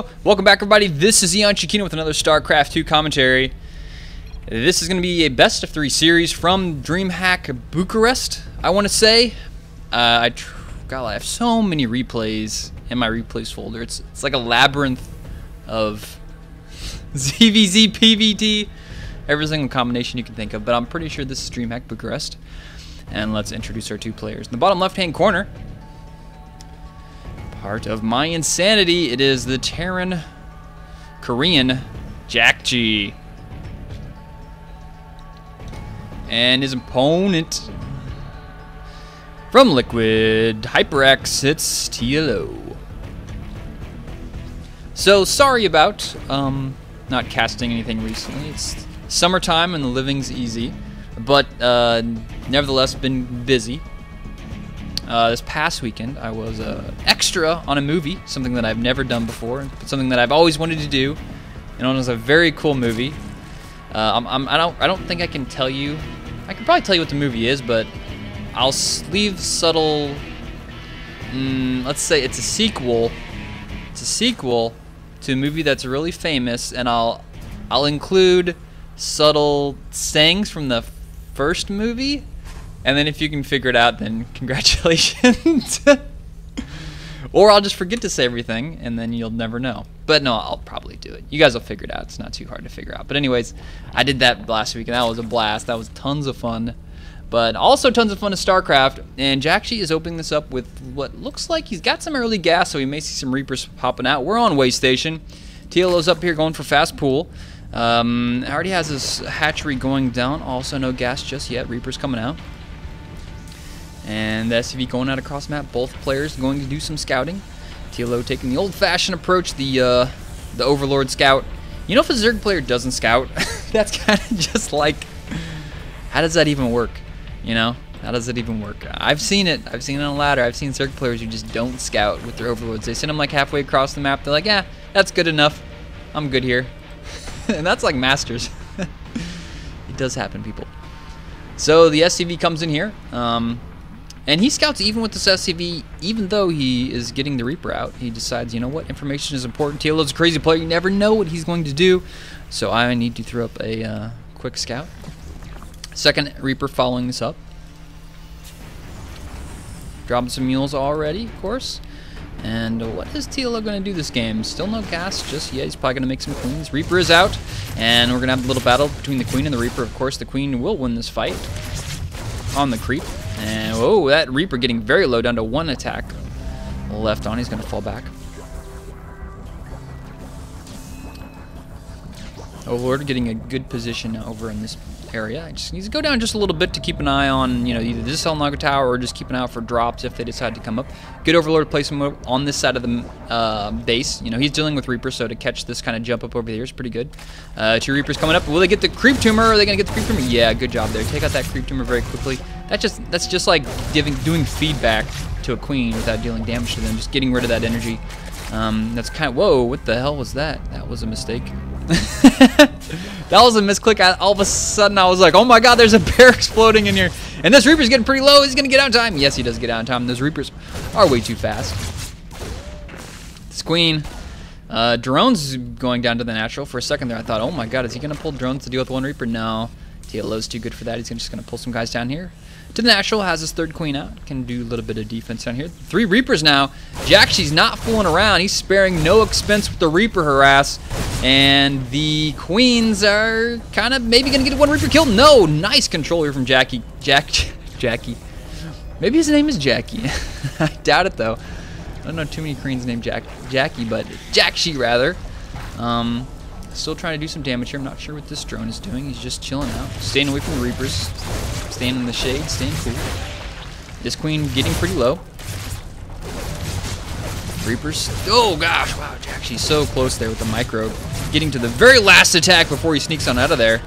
go. Welcome back, everybody. This is eOnZerG with another StarCraft 2 commentary. This is going to be a best of 3 series from DreamHack Bucharest, I want to say. God, I have so many replays in my replays folder. It's like a labyrinth of ZvT, PvZ, every single combination you can think of. But I'm pretty sure this is DreamHack Bucharest. And let's introduce our 2 players. In the bottom left-hand corner, part of my insanity, it is the Terran Korean JJakji. And his opponent from Liquid HyperX, it's TLO. So sorry about not casting anything recently. It's summertime and the living's easy, but nevertheless been busy. This past weekend I was extra on a movie, something that I've never done before, something that I've always wanted to do, and it was a very cool movie. I don't think I can tell you. I can probably tell you what the movie is, but I'll leave subtle. Let's say it's a sequel. It's a sequel to a movie that's really famous, and I'll include subtle sayings from the first movie, and then if you can figure it out, then congratulations. Or I'll just forget to say everything, and then you'll never know. But no, I'll probably do it. You guys will figure it out. It's not too hard to figure out. But anyways, I did that last week, and that was a blast. That was tons of fun. But also tons of fun to StarCraft. And JJakji is opening this up with what looks like he's got some early gas, so he may see some Reapers popping out. We're on way station. TLO's up here going for fast pool. Already has his hatchery going down. Also no gas just yet. Reapers coming out. And the SCV going out across map. Both players going to do some scouting. TLO taking the old-fashioned approach, the Overlord scout. You know, if a Zerg player doesn't scout, that's kind of just like, how does that even work? You know, how does it even work? I've seen it. I've seen it on a ladder. I've seen Zerg players who just don't scout with their Overlords. They send them like halfway across the map. They're like, yeah, that's good enough. I'm good here. And that's like Masters. It does happen, people. So the SCV comes in here. And he scouts even with this SCV, even though he is getting the Reaper out. He decides, you know what, information is important. TLO's a crazy player. You never know what he's going to do. So I need to throw up a quick scout. Second Reaper following this up. Dropping some mules already, of course. And what is TLO going to do this game? Still no gas just yet. He's probably going to make some queens. Reaper is out. And we're going to have a little battle between the queen and the Reaper. Of course, the queen will win this fight on the creep. And whoa, that Reaper getting very low, down to 1 attack left on. He's going to fall back. Overlord getting a good position over in this area. I just need to go down just a little bit to keep an eye on, you know, either this Odnoklassniki tower or just keep an eye out for drops if they decide to come up. Good Overlord placement on this side of the base. You know, he's dealing with Reaper, so to catch this kind of jump up over here is pretty good. 2 Reapers coming up. Will they get the creep tumor? Are they going to get the creep tumor? Yeah, good job there. Take out that creep tumor very quickly. That's just like doing feedback to a queen without dealing damage to them. Just getting rid of that energy. That's kind of, whoa, what the hell was that? That was a mistake. That was a misclick. All of a sudden I was like, oh my god, there's a bear exploding in here. And this Reaper's getting pretty low. He's going to get out in time. Yes, he does get out in time. Those Reapers are way too fast. This queen. Drones going down to the natural. For a second there I thought, oh my god, is he going to pull drones to deal with 1 Reaper? No. TLO's too good for that. He's just going to pull some guys down here. To the natural, has his 3rd queen out. Can do a little bit of defense down here. 3 Reapers now. JJakji's not fooling around. He's sparing no expense with the Reaper harass. And the queens are kind of maybe going to get 1 Reaper kill. No, nice control here from Jackie. Jackie. Maybe his name is Jackie. I doubt it, though. I don't know too many queens named Jackie, but JJakji, rather. Still trying to do some damage here. I'm not sure what this drone is doing. He's just chilling out. Staying away from the Reapers. Staying in the shade. Staying cool. This queen getting pretty low. Reapers. Oh gosh, wow, JJakji's so close there with the micro. Getting to the very last attack before he sneaks on out of there.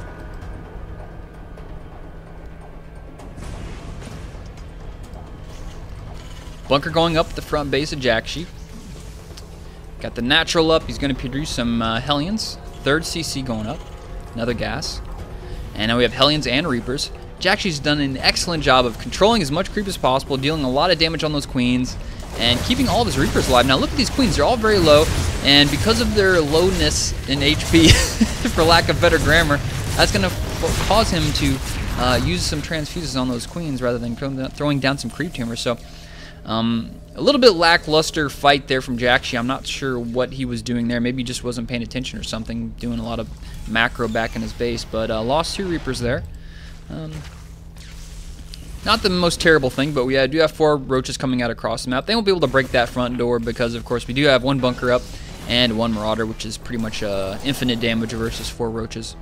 Bunker going up the front base of JJakji. Got the natural up. He's going to produce some Hellions. 3rd CC going up. Another gas. And now we have Hellions and Reapers. JJakji's done an excellent job of controlling as much creep as possible, dealing a lot of damage on those queens, and keeping all of his Reapers alive. Now look at these Queens, they're all very low, and because of their lowness in HP, for lack of better grammar, that's going to cause him to use some transfuses on those Queens rather than throwing down some creep tumors. So a little bit lackluster fight there from JJakji. I'm not sure what he was doing there. Maybe he just wasn't paying attention or something, doing a lot of macro back in his base, but lost 2 Reapers there. Not the most terrible thing, but we do have 4 roaches coming out across the map. They won't be able to break that front door because, of course, we do have 1 bunker up and 1 marauder, which is pretty much infinite damage versus 4 roaches.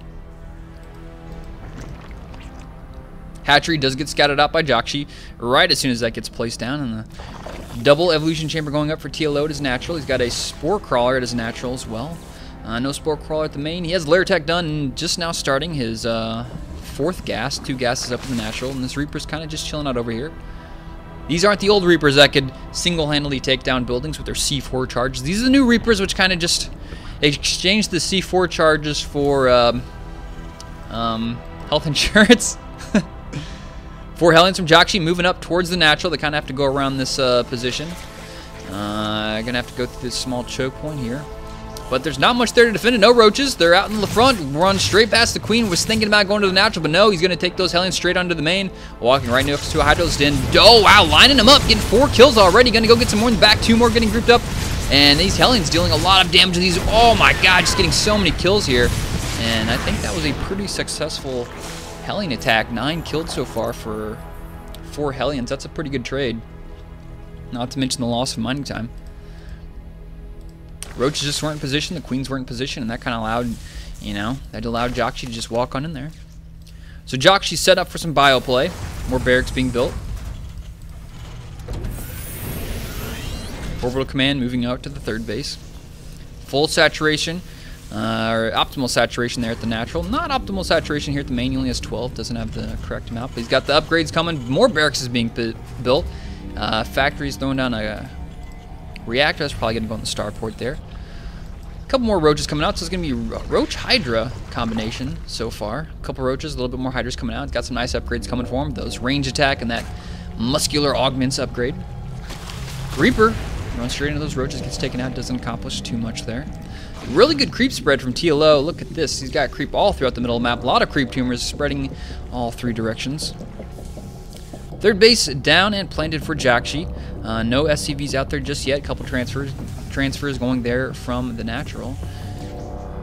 Hatchery does get scouted out by JJakji right as soon as that gets placed down, and the double evolution chamber going up for TLO at his natural. He's got a spore crawler at his natural as well. No spore crawler at the main. He has lair attack done and just now starting his 4th gas. 2 gases up in the natural, and this Reaper's kind of just chilling out over here. These aren't the old Reapers that could single-handedly take down buildings with their C4 charges. These are the new Reapers which kind of just exchange the C4 charges for health insurance. 4 Hellions from JJakji moving up towards the natural. They kind of have to go around this position. Gonna have to go through this small choke point here. But there's not much there to defend it. No roaches. They're out in the front. Run straight past the Queen. Was thinking about going to the natural, but no. He's going to take those Hellions straight onto the main. Walking right next to a Hydro's den. Oh, wow. Lining them up. Getting 4 kills already. Going to go get some more in the back. 2 more getting grouped up. And these Hellions dealing a lot of damage to these. Oh, my God. Just getting so many kills here. And I think that was a pretty successful Hellion attack. 9 killed so far for 4 Hellions. That's a pretty good trade. Not to mention the loss of mining time. Roaches just weren't in position, the Queens weren't in position, and that kind of allowed, you know, that allowed JJakji to just walk on in there. So JJakji's set up for some bio play. More barracks being built. Orbital command moving out to the 3rd base. Full saturation, or optimal saturation there at the natural. Not optimal saturation here at the main. He only has 12, doesn't have the correct amount, but he's got the upgrades coming. More barracks is being built. Factory's throwing down a reactor. That's probably going to go on the starport there. A couple more roaches coming out, so it's going to be Roach Hydra combination so far. A couple roaches, a little bit more Hydras coming out. It's got some nice upgrades coming for him. Those range attack and that muscular augments upgrade. Reaper runs straight into those roaches, gets taken out, doesn't accomplish too much there. Really good creep spread from TLO. Look at this. He's got creep all throughout the middle of the map. A lot of creep tumors spreading all 3 directions. 3rd base down and planted for JJakji. No SCVs out there just yet. A couple transfers going there from the natural.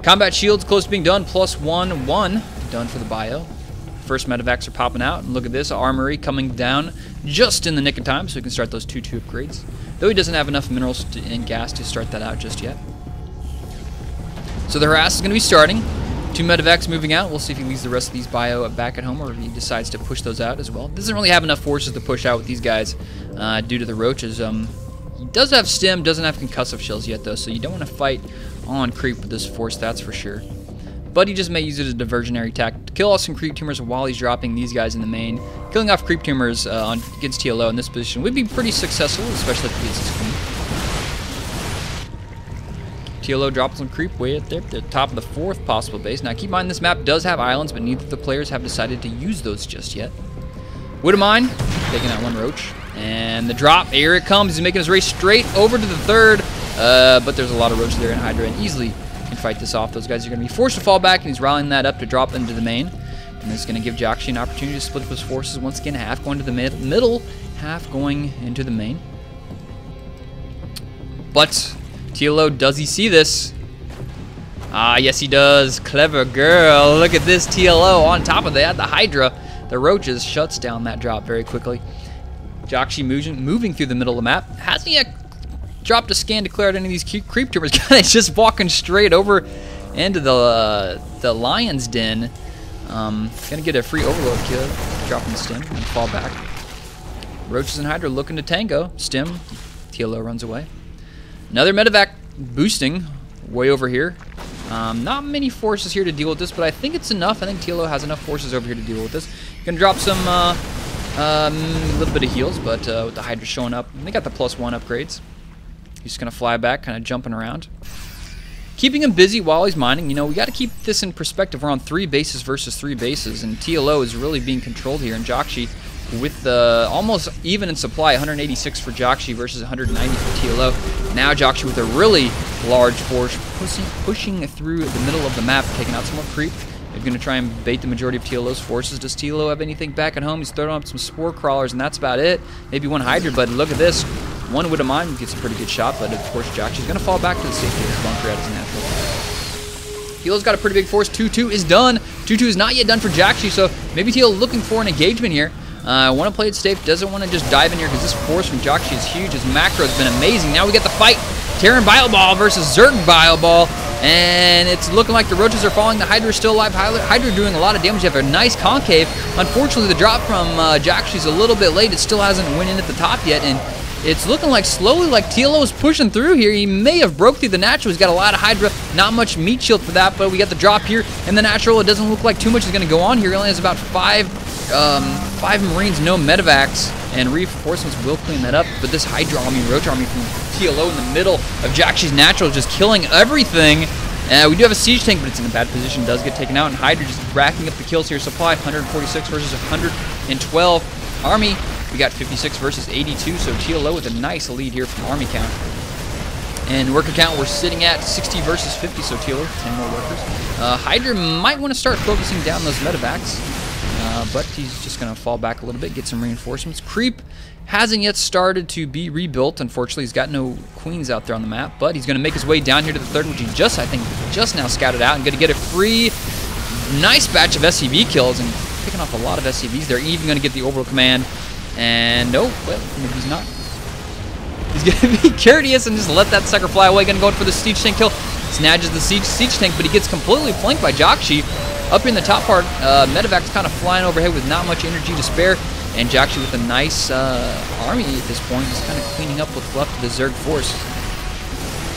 Combat shields close to being done. +1/1 done for the bio. First medevacs are popping out. And look at this. Armory coming down just in the nick of time so we can start those 2-2 upgrades. Though he doesn't have enough minerals and gas to start that out just yet. So the harass is going to be starting. 2 medevacs moving out. We'll see if he leaves the rest of these bio back at home or if he decides to push those out as well. Doesn't really have enough forces to push out with these guys due to the roaches. He does have stim, doesn't have concussive shells yet though, so you don't want to fight on creep with this force, that's for sure. But he just may use it as a diversionary attack to kill off some creep tumors while he's dropping these guys in the main. Killing off creep tumors against TLO in this position would be pretty successful, especially if he gets his queen. TLO drops some creep way at the top of the 4th possible base. Now keep in mind this map does have islands, but neither of the players have decided to use those just yet. Widowmine taking out 1 roach. And the drop, here it comes. He's making his race straight over to the 3rd. But there's a lot of roaches there in Hydra, and easily can fight this off. Those guys are going to be forced to fall back, and he's rallying that up to drop into the main. And this is going to give JJakji an opportunity to split up his forces once again. Half going to the middle, half going into the main. But TLO, does he see this? Ah, yes he does. Clever girl. Look at this TLO on top of that. The Hydra, the roaches, shuts down that drop very quickly. JJakji moving through the middle of the map. Hasn't yet dropped a scan to clear out any of these creep tumors. He's just walking straight over into the lion's den. Gonna get a free overload kill. Dropping the stim and fall back. Roaches and Hydra looking to tango. Stim. TLO runs away. Another medevac boosting way over here. Not many forces here to deal with this, but I think it's enough. I think TLO has enough forces over here to deal with this. Gonna drop some a little bit of heals, but with the Hydra showing up, they got the +1 upgrades. He's just gonna fly back, kind of jumping around. Keeping him busy while he's mining. You know, we got to keep this in perspective. We're on 3 bases versus 3 bases, and TLO is really being controlled here, and JJakji with almost even in supply, 186 for JJakji versus 190 for TLO. Now JJakji with a really large force pushing through the middle of the map, taking out some more creep. They're going to try and bait the majority of TLO's forces. Does TLO have anything back at home? He's throwing up some spore crawlers, and that's about it. Maybe one Hydra, but look at this. One would have mind gets a pretty good shot, but of course JJakji's going to fall back to the safety of his bunker at his natural. TLO's got a pretty big force. 2-2 is done. 2-2 is not yet done for JJakji, so maybe TLO looking for an engagement here. Want to play it safe, doesn't want to just dive in here because this force from JJakji is huge. His macro has been amazing. Now we get the fight. Terran Bioball versus ZvT Bioball. And it's looking like the roaches are falling. The Hydra is still alive. Hydra doing a lot of damage. You have a nice concave. Unfortunately, the drop from JJakji is a little bit late. It still hasn't went in at the top yet. And it's looking like slowly like TLO is pushing through here. He may have broke through the natural. He's got a lot of Hydra. Not much meat shield for that. But we got the drop here. And the natural, it doesn't look like too much is going to go on here. He only has about five Marines, no medevacs. And reinforcements will clean that up. But this Hydra army, Roach army from TLO in the middle of JJakji's natural, just killing everything. We do have a siege tank, but it's in a bad position. Does get taken out, and Hydra just racking up the kills here. Supply 146 versus 112. Army, we got 56 versus 82. So TLO with a nice lead here from army count. And worker count, we're sitting at 60 versus 50. So TLO, 10 more workers. Hydra might want to start focusing down those medevacs. But he's just going to fall back a little bit, get some reinforcements. Creep hasn't yet started to be rebuilt. Unfortunately, he's got no queens out there on the map, but he's going to make his way down here to the third, which he just, I think, just now scouted out, and going to get a free, nice batch of SCV kills, and picking off a lot of SCVs. They're even going to get the orbital command, and no, well, maybe he's not. He's going to be courteous and just let that sucker fly away. Going to go for the siege tank kill. Snatches the siege tank, but he gets completely flanked by JJakji. Up in the top part, medevac's kind of flying overhead with not much energy to spare, and JJakji with a nice army at this point, just kind of cleaning up what's left of the ZerG force.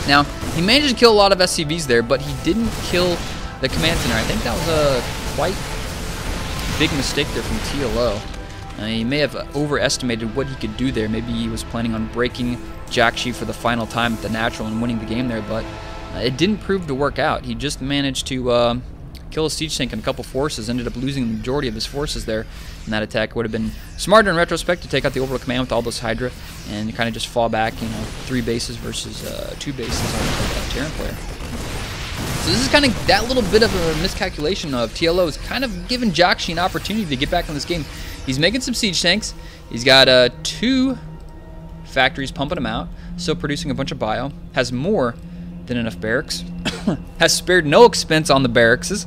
Now, he managed to kill a lot of SCVs there, but he didn't kill the command center. I think that was a quite big mistake there from TLO. He may have overestimated what he could do there. Maybe he was planning on breaking JJakji for the final time at the natural and winning the game there, but it didn't prove to work out. He just managed to kill a siege tank and a couple forces, ended up losing the majority of his forces there in that attack. Would have been smarter in retrospect to take out the orbital command with all those Hydra and kind of just fall back, you know, 3 bases versus 2 bases on a Terran player. So this is kind of that little bit of a miscalculation of TLO is kind of giving JJakji an opportunity to get back in this game. He's making some siege tanks. He's got 2 factories pumping them out, still producing a bunch of bio, has more than enough barracks, has spared no expense on the barracks.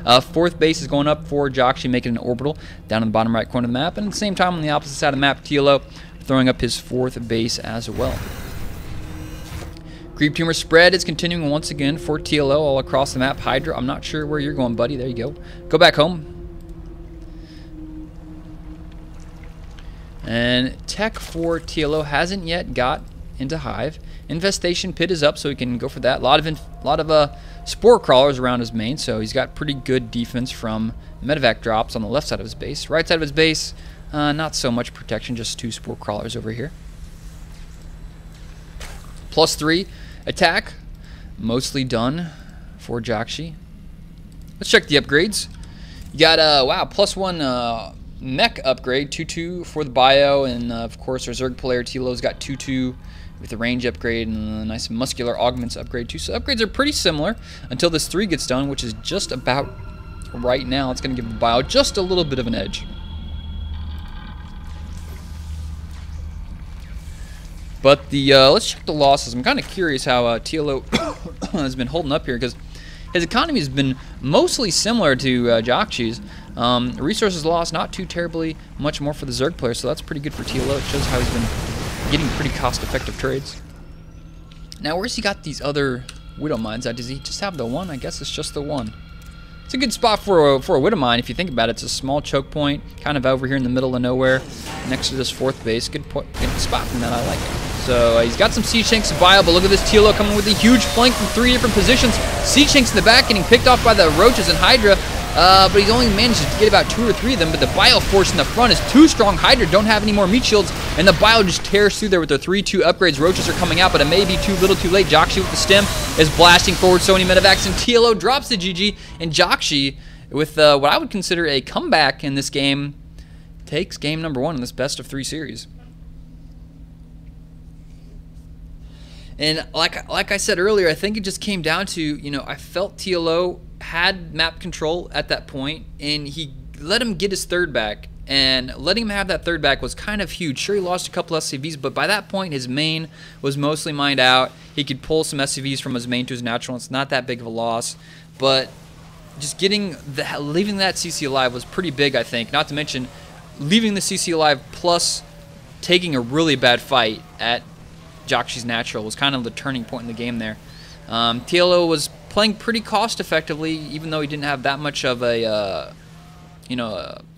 4th base is going up for JJakji, making an orbital down in the bottom right corner of the map, and at the same time on the opposite side of the map, TLO throwing up his 4th base as well. Creep tumor spread is continuing once again for TLO all across the map. Hydra, I'm not sure where you're going, buddy. There you go. Go back home. And tech for TLO hasn't yet got into Hive. Infestation pit is up, so he can go for that. A lot of spore crawlers around his main, so he's got pretty good defense from medevac drops on the left side of his base. Right side of his base, not so much protection, just 2 spore crawlers over here. +3 attack, mostly done for JJakji. Let's check the upgrades. You got wow, +1 mech upgrade, 2-2 for the bio, and of course our ZerG player TLO's got 2-2 with the range upgrade and a nice muscular augments upgrade too. So upgrades are pretty similar until this 3 gets done, which is just about right now. It's going to give the bio just a little bit of an edge. But the let's check the losses. I'm kind of curious how TLO has been holding up here, because his economy has been mostly similar to JJakji's. Resources lost, not too terribly much more for the ZerG player, so that's pretty good for TLO. It shows how he's been getting pretty cost-effective trades. Now, where's he got these other Widow Mines at? Does he just have the one? I guess it's just the one. It's a good spot for a Widow Mine if you think about it. It's a small choke point, kind of over here in the middle of nowhere, next to this 4th base. Good spot from that. I like it. So he's got some siege tanks to bio, but look at this TLO coming with a huge flank from 3 different positions. Siege tanks in the back getting picked off by the roaches and Hydra. But he's only managed to get about 2 or 3 of them, but the bio force in the front is too strong. Hydra don't have any more meat shields, and the bio just tears through there with their 3-2 upgrades. Roaches are coming out, but it may be too little too late. JJakji with the stem is blasting forward so many medevacs, and TLO drops the GG, and JJakji with what I would consider a comeback in this game takes game number 1 in this best of 3 series. And like I said earlier, I think it just came down to, you know, I felt TLO had map control at that point, and he let him get his third back. And letting him have that third back was kind of huge. Sure, he lost a couple SCVs, but by that point, his main was mostly mined out. He could pull some SCVs from his main to his natural. It's not that big of a loss, but just leaving that CC alive was pretty big, I think. Not to mention, leaving the CC alive plus taking a really bad fight at JJakji's natural was kind of the turning point in the game there. TLO was playing pretty cost effectively, even though he didn't have that much of a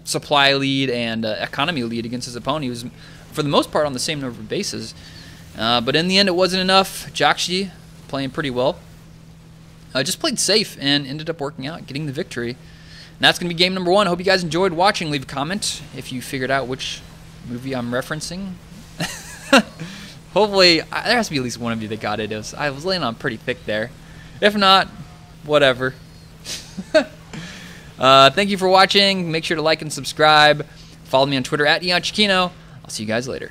supply lead and economy lead against his opponent. He was, for the most part, on the same number of bases. But in the end, it wasn't enough. JJakji playing pretty well. Just played safe and ended up working out, getting the victory. And that's going to be game number 1. I hope you guys enjoyed watching. Leave a comment if you figured out which movie I'm referencing. Hopefully, there has to be at least one of you that got it. I was laying on pretty thick there. If not, whatever. Thank you for watching. Make sure to like and subscribe. Follow me on Twitter at eOnZerG. I'll see you guys later.